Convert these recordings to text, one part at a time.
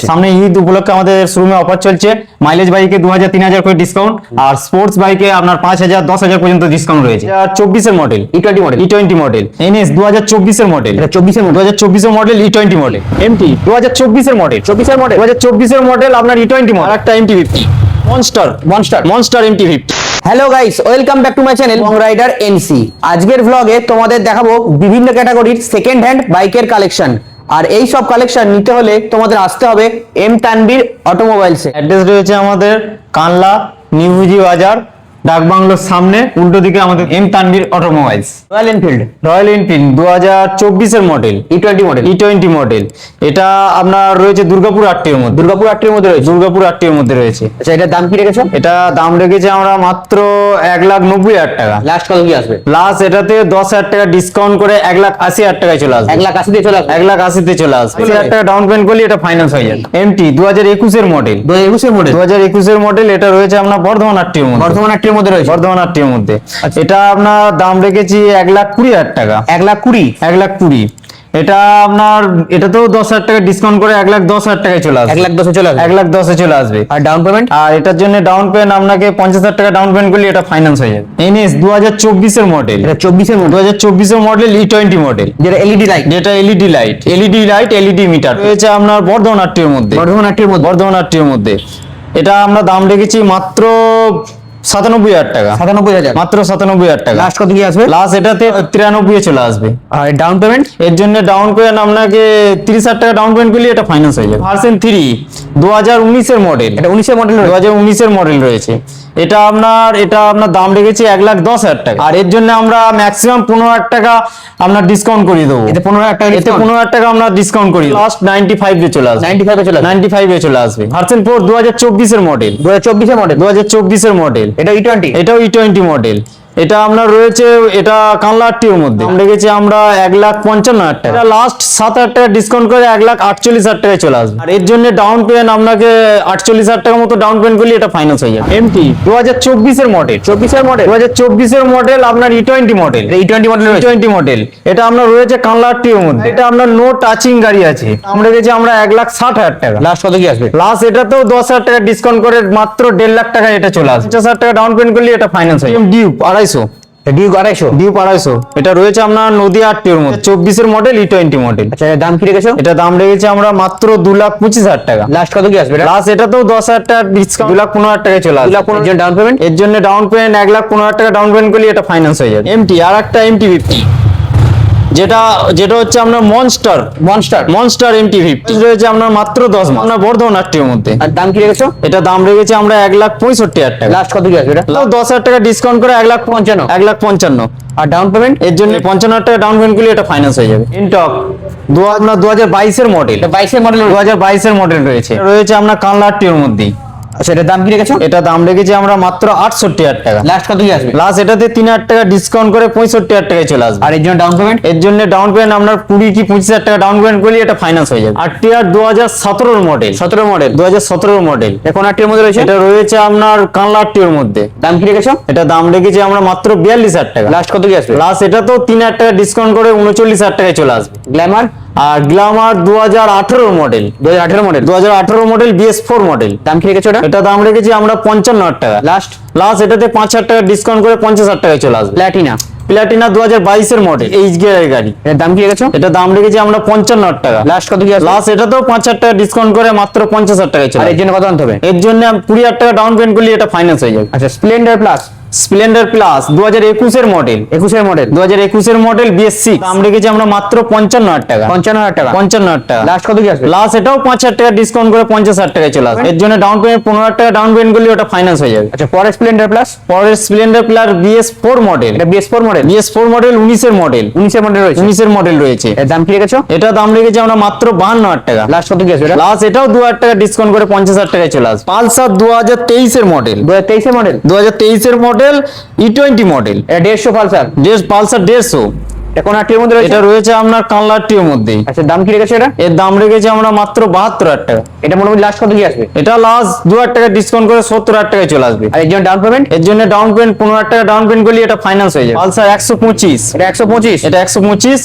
সামনে ঈদ উপলক্ষে আমাদের শোরুমে অফার চলছে। মাইলেজ বাইকে 2000-3000 করে ডিসকাউন্ট, আর স্পোর্টস বাইকে আপনার 5000-10,000 পর্যন্ত ডিসকাউন্ট রয়েছে। 24 এর model E20 model, E20 model NS 2024 এর মডেল, এটা 24 এর মডেল, 2024 এর মডেল E20 মডেল। MT 2024 এর মডেল, 24 এর মডেল, 2024 এর মডেল আপনার E20 মডেল। আর একটা MT50 monster MT50। Hello guys, welcome back to my channel long rider NC. আজকের ভ্লগে তোমাদের দেখাবো বিভিন্ন ক্যাটাগরির সেকেন্ড হ্যান্ড বাইকের কালেকশন। আর এই সব কালেকশন নিতে হলে তোমাদের আসতে হবে এম তানভীর অটোমোবাইলসে। অ্যাড্রেস রয়েছে আমাদের কানলা নিউজি বাজার, ডাকবাংলোর সামনে উল্টো দিকে আমাদের M Tanvir automobiles. Royal Enfield Royal Enfield 2024 এর model E20 model, E20 model. এটা আপনার রয়েছে দুর্গাপুর আটটির মধ্যে, দুর্গাপুর 8 এর মধ্যে রয়েছে। দুর্গাপুর আটটির মধ্যে রয়েছে। আচ্ছা, এটার দাম কি রেখেছো? এটা দাম রেখেছে আমরা মাত্র 1,90,000 টাকা। লাস্ট কত কি আসবে? প্লাস এটাতে 10,000 টাকা ডিসকাউন্ট করে 1,80,000 টাকায় চলে আসবে। 1,80,000 দিয়ে চলে আসবে। 1,80,000 তে চলে আসবে। 10,000 টাকা ডাউন পেমেন্ট করলে এটা ফাইন্যান্স হয়ে যাবে। এমটি 2021 এর মডেল, 2021 এর মডেল, 2021 এর মডেল। এটা রয়েছে আপনার বর্ধমান আটটির মধ্যে, বর্ধমান 8 এর মধ্যে রয়েছে। বর্ধমান আটটির মধ্যে। এটা আপনার দাম রেখেছি 1,20,000 টাকা। 1,20,000, 1,20,000। এটা আপনার এটাতেও 10,000 টাকা ডিসকাউন্ট করে 1,10,000 টাকায় চলে আসবে। 1,10,000 চলে আসবে। 1,10,000 চলে আসবে। আর ডাউন পেমেন্ট? আর এটার জন্য ডাউন পেমেন্ট আপনাকে 50,000 টাকা ডাউন পেমেন্ট করলে এটা ফাইন্যান্স হয়ে যাবে। এনএস 2024 এর মডেল, এটা 24 এর মডেল, 2024 এর মডেল E20 মডেল, যেটা এলইডি লাইট, যেটা এলইডি লাইট এলইডি মিটার রয়েছে আপনার বর্ধমান আটটির মধ্যে, বর্ধমান 8 এর মধ্যে। বর্ধমান আটটির মধ্যে। এটা আমরা দাম রেখেছি মাত্র 97,000 টাকা, 97,000। মাত্র 97,000 টাকা। লাস্ট কত কি আসবে? লাস্ট এটাতে 93 এ চলে আসবে। আর ডাউন পেমেন্ট? এর জন্য ডাউন পেমেন্ট আপনাকে 30,000 টাকা ডাউন পেমেন্ট করলে এটা ফাইন্যান্স হয়ে যাবে। ভার্সন 3 2019 এর মডেল, এটা 19 এর মডেল, 2019 এর মডেল রয়েছে। এটা আপনার দাম রেখেছি 1,10,000 টাকা। আর এর জন্য আমরা ম্যাক্সিমাম 15,000 টাকা আপনার ডিসকাউন্ট করে দেবো। এতে 15,000 টাকা, এতে 15,000 টাকা আমরা ডিসকাউন্ট করি। লাস্ট 95 এ চলে আসবে। 95 এ চলে আসবে। 95 এ চলে আসবে। ভার্সন 4 2024 এর মডেল, 2024 এর মডেল, 2024 এর মডেল। এটা E20, এটাও E20 মডেল। এটা আপনার রয়েছে, এটা কানলা আটটির মধ্যে। দাম রেখেছি আমরা 1,55,000 টাকা। এটা লাস্ট 7,000 টাকা ডিসকাউন্ট করে 1,48,000 টাকায় চলে আসবে। আর এর জন্য ডাউন পেমেন্ট আপনাকে 48,000 টাকা মতো ডাউন পেমেন্ট করলে এটা ফাইন্যান্স হয়ে যাবে। এমটি 2024 এর মডেল, 24 এর মডেল, 2024 এর মডেল আপনার E20 মডেল, E20 মডেল রয়েছে। E20 model. এটা আপনার রয়েছে কানলা আটটির মধ্যে। এটা আপনার নো টাচিং গাড়ি আছে। আমরা রেখেছি আমরা 1,60,000 টাকা। লাস্ট কত কি আসবে? প্লাস এটাতেও 10,000 টাকা ডিসকাউন্ট করে মাত্র 1.5 লাখ টাকা এটা চলে আসবে। 50,000 টাকা ডাউন পেমেন্ট করলে এটা ফাইন্যান্স হয়ে যাবে। Duke 250, Duke 250, Duke 250। এটা রয়েছে আপনার নদিয়া আটটির মধ্যে, 24 এর মডেল E20 মডেল। আচ্ছা, এর দাম কি রেখেছো? এটা দাম রেখেছি আমরা মাত্র 2,25,000 টাকা। লাস্ট কত কি আসবে? প্লাস এটাতেও 10,000 টাকা ডিসকাউন্ট 2,15,000 টাকায় চলে আসবে। 2,15,000 ডাউন পেমেন্ট? এর জন্য ডাউন পেমেন্ট 1,15,000 টাকা ডাউন পেমেন্ট করলে এটা ফাইন্যান্স হয়ে যাবে। এমটি আর একটা MT50, যেটা হচ্ছে আপনার মনস্টার MT50 রয়েছে আপনার মাত্র 10 মাস, আপনার বর্ধমান আটটির মধ্যে। আর দাম কি রেখেছো? এটা দাম রেখেছি আমরা 1,65,000 টাকা। লাস্ট কত কি আসবে? এটা 10,000 টাকা ডিসকাউন্ট করে 1,55,000, 1,55,000। আর ডাউন পেমেন্ট? এর জন্য 55,000 টাকা ডাউন পেমেন্ট করলে এটা ফাইন্যান্স হয়ে যাবে। ইনটক 2022 এর মডেল, এটা 22 এর মডেল, 2022 এর মডেল রয়েছে আপনার কানলা আটটির মধ্যে। আচ্ছা, এটার দাম কি রেখেছো? এটা দাম রেখেছি আমরা মাত্র 68,000 টাকা। লাস্ট কত কি আসবে? প্লাস এটাতে 3,000 টাকা ডিসকাউন্ট করে 65,000 টাকায় চলে আসবে। আর এর জন্য ডাউন পেমেন্ট? এর জন্য ডাউন পেমেন্ট আপনার 20 কি 25,000 টাকা ডাউন পেমেন্ট করলে এটা ফাইন্যান্স হয়ে যাবে। RTR 2017 model, 17 model, 2017 model. এখন 8 এর মধ্যে রয়েছে। এটা রয়েছে আপনার কানলা আটটির মধ্যে। দাম কি রেখেছো? এটা দাম রেখেছি আমরা মাত্র 42,000 টাকা। লাস্ট কত কি আসবে? প্লাস এটা তো 3,000 টাকা ডিসকাউন্ট করে 39,000 টাকায় চলে আসবে। গ্ল্যামার? আর glamour 2018 model, 2018 model, 2018 model BS4 model. দাম কি রেখেছো? এটা দাম রেখেছি আমরা 55,000 টাকা। লাস্ট প্লাস এটাতে 5,000 টাকা ডিসকাউন্ট করে 50,000 টাকায় চলে আসবে। প্লাটিনা 2022 এর মডেল, এইচ গিয়ারের গাড়ি। এর দাম কি রেখেছো? এটা দাম রেখেছি আমরা 55,000 টাকা। লাস্ট কত কি আসবে? প্লাস এটাতেও 5,000 টাকা ডিসকাউন্ট করে মাত্র 50,000 টাকায় চলে আর এর আসবে। জন্য কত আনতে হবে? এর জন্য 20,000 টাকা ডাউন পেমেন্ট করলে এটা ফাইন্যান্স হয়ে যাবে। আচ্ছা, স্প্লেন্ডার প্লাস, স্প্লেন্ডার প্লাস 2021 এর মডেল, 21 এর মডেল, 2021 এর মডেল BS6। দাম রেখেছি আমরা মাত্র 55,000 টাকা। 55,000 টাকা। 55,000 টাকা। লাস্ট কত কি আসবে? প্লাস এটাও 5,000 টাকা ডিসকাউন্ট করে 50,000 টাকায় চলে আসবে। এর জন্য ডাউন পেমেন্ট 15,000 টাকা ডাউন পেমেন্ট করলে ওটা ফাইন্যান্স হয়ে যাবে। আচ্ছা, পরে স্প্লেন্ডার প্লাস, পরের স্প্লেন্ডার প্লাস BS4 মডেল, এটা BS4 মডেল, BS4 মডেল 19 এর মডেল, 19 এর মডেল রয়েছে। 19 এর মডেল রয়েছে। এর দাম কি রেখেছো? এটা দাম রেখেছি আমরা মাত্র 52,000 টাকা। লাস্ট কত কি আসবে? এটা প্লাস এটাও 2,000 টাকা ডিসকাউন্ট করে 50,000 টাকায় চলে আসবে। পালসার 2023 এর মডেল, 2023 এর মডেল, 2023 এর মডেল E20 মডেল, এটা 150 পালসার, পালসার 150। এটা কোন আটটির মধ্যে রয়েছে? এটা রয়েছে আপনার কানলা টিওর মধ্যেই। আচ্ছা, দাম কি রেখেছে এটা? এর দাম রেখেছি আমরা মাত্র 72,000 টাকা। এটা মোটামুটি লাস্ট কত কি আসবে? এটা লাস্ট 2,000 টাকা ডিসকাউন্ট করে 70,000 টাকায় চলে আসবে। আর এর জন্য ডাউন পেমেন্ট? এর জন্য ডাউন পেমেন্ট 15,000 টাকা ডাউন পেমেন্ট করলে এটা ফাইন্যান্স হয়ে যাবে। পালসার 125, এটা 125। এটা 125,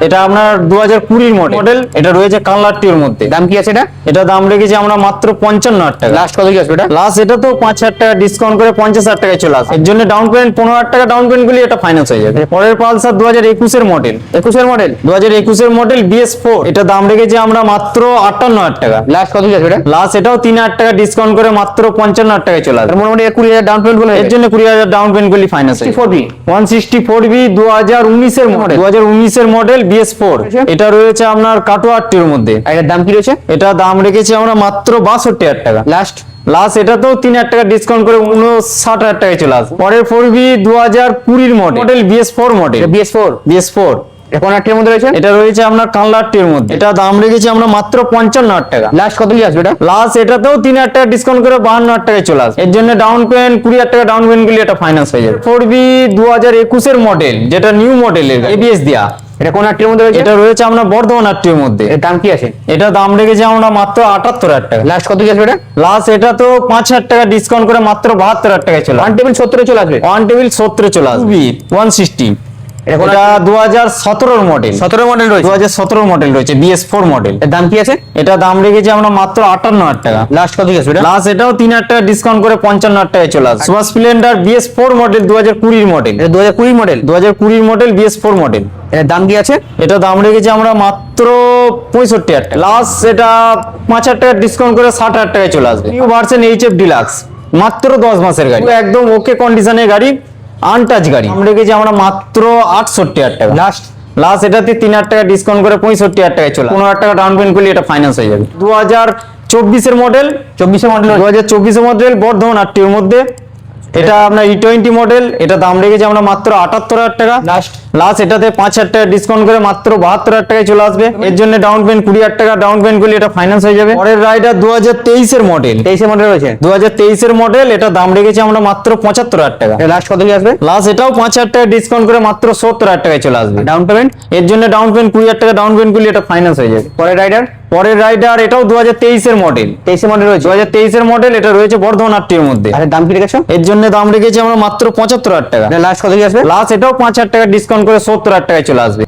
এটা আপনার 2020 মডেল। এটা রয়েছে কানলা টিওর মধ্যে। দাম কি আছে এটা? এটা দাম রেখেছি আমরা মাত্র 55,000 টাকা। লাস্ট কত কি আসবে এটা? লাস্ট এটা তো 5,000 টাকা ডিসকাউন্ট করে 50,000 টাকায় চলে আসবে। এর জন্য ডাউন পেমেন্ট 15,000 টাকা ডাউন পেমেন্ট করলে এটা ফাইন্যান্স হয়ে যাবে। পরের পালসার 2021 এর মডেল। 21 মডেল? 2021 এর মডেল BS4। এটা দাম রেখেছি আমরা মাত্র 58,000 টাকা। লাস্ট কত কি আসবে এটা? লাস্ট এটাও 3,000 টাকা ডিসকাউন্ট করে মাত্র 55,000 টাকায় চলে আসবে। আর মোটামুটি 20,000 ডাউন পেমেন্ট বলে এর জন্য 20,000 ডাউন পেমেন্ট করলে ফাইন্যান্স হয়ে যাবে। 64B 164B 2019 এর মডেল। 2019 এর মডেল BS4। এটা রয়েছে আপনার কাটোয়া টির মধ্যে। আর এর দাম কি রয়েছে? এটা দাম রেখেছি আমরা মাত্র 62,000 টাকা। লাস্ট লাস্ট এটা তো 3,000 টাকা ডিসকাউন্ট করে 59,000 টাকায় চলে আসবে। পরের 4B 2020 model BS4 model. BS4 এটা কোন আটটির মধ্যে রয়েছে? এটা রয়েছে আপনার কানলা টির মধ্যে। এটা দাম রেখেছি আমরা মাত্র 55,000 টাকা। লাস্ট কত কি আসবে এটা? লাস্ট এটাতেও 3,000 টাকা ডিসকাউন্ট করে 52,000 টাকায় চলে আসবে। এর জন্য ডাউন পেমেন্ট 20,000 টাকা ডাউন পেমেন্ট করলে এটা ফাইন্যান্স হয়ে যাবে। 4B 2021 এর মডেল, যেটা নিউ মডেলের ABS দেয়া। এটা কোন আটটির মধ্যে রয়েছে? এটা রয়েছে আমরা বর্ধমান আটটির মধ্যে। এর দাম কি আছে? এটা দাম রেখেছি আমরা মাত্র 78,000 টাকা। লাস্ট কত কি আসবে এটা? লাস্ট এটা তো 5,000 টাকা ডিসকাউন্ট করে মাত্র 72,000 টাকায় চলে ওয়ান আসবে। টেবিল 70 চলে আসবে। ওয়ান টেবিল 70 চলে আসবে। 160 এটা কোন এটা 2017 মডেল। 17 মডেল রয়েছে? 2017 মডেল রয়েছে BS4 মডেল। এর দাম কি আছে? এটা দাম রেখেছি আমরা মাত্র 58,000 টাকা। লাস্ট কত কি আসবে এটা? লাস্ট এটাও 3,000 টাকা ডিসকাউন্ট করে 55,000 টাকায় চলে আসবে। Super Splendor BS4 model 2020 model. এটা 2020 মডেল? 2020 model BS4 model. এর দাম কি আছে? এটা দাম রেখেছি আমরা মাত্র 65,000 টাকা। লাস্ট এটা 5,000 টাকা ডিসকাউন্ট করে 60,000 টাকায় চলে আসবে। নিউ ভার্সন HF ডিলাক্স, মাত্র 10 মাসের গাড়ি, একদম ওকে কন্ডিশনের গাড়ি, আনটাচ গাড়ি। দাম রেখেছি আমরা মাত্র 68,000 টাকা। লাস্ট এটাতে 3,000 টাকা ডিসকাউন্ট করে 65,000 টাকায় চলে 15,000 টাকা ডাউন পেমেন্ট করলে এটা ফাইন্যান্স হয়ে যাবে। 2024 এর মডেল। 2024 মডেল বর্ধমান আটটির মধ্যে। এটা আপনার E20 মডেল। এটা দাম রেখেছি আমরা মাত্র 78,000 টাকা। লাস্ট এটাতে 5,000 টাকা ডিসকাউন্ট করে মাত্র 72,000 টাকায় চলে আসবে। এর জন্য ডাউন পেমেন্ট 20,000 টাকা ডাউন পেমেন্ট করলে এটা ফাইন্যান্স হয়ে যাবে। পরের রাইডার 2023 এর মডেল। 23 মডেল রয়েছে? 2023 এর মডেল। এটা দাম রেখেছি আমরা মাত্র 75,000 টাকা। লাস্ট কত কি আসবে? লাস্ট এটাও 5,000 টাকা ডিসকাউন্ট করে মাত্র 70,000 টাকায় চলে আসবে। Down payment? এর জন্য ডাউন পেমেন্ট 20,000 টাকা ডাউন পেমেন্ট করলে এটা ফাইন্যান্স হয়ে যাবে। পরের রাইডার এটাও 2023 এর মডেল। 23 মডেল রয়েছে? 2023 এর মডেল। এটা রয়েছে বর্ধমান আটটির মধ্যে। আর এর দাম কি রেখেছো? এর জন্য দাম রেখেছি আমরা মাত্র 75,000 টাকা। লাস্ট কত কি আসবে? লাস্ট এটাও 5,000 টাকা ডিসকাউন্ট করে 70,000 টাকায় চলে আসবে।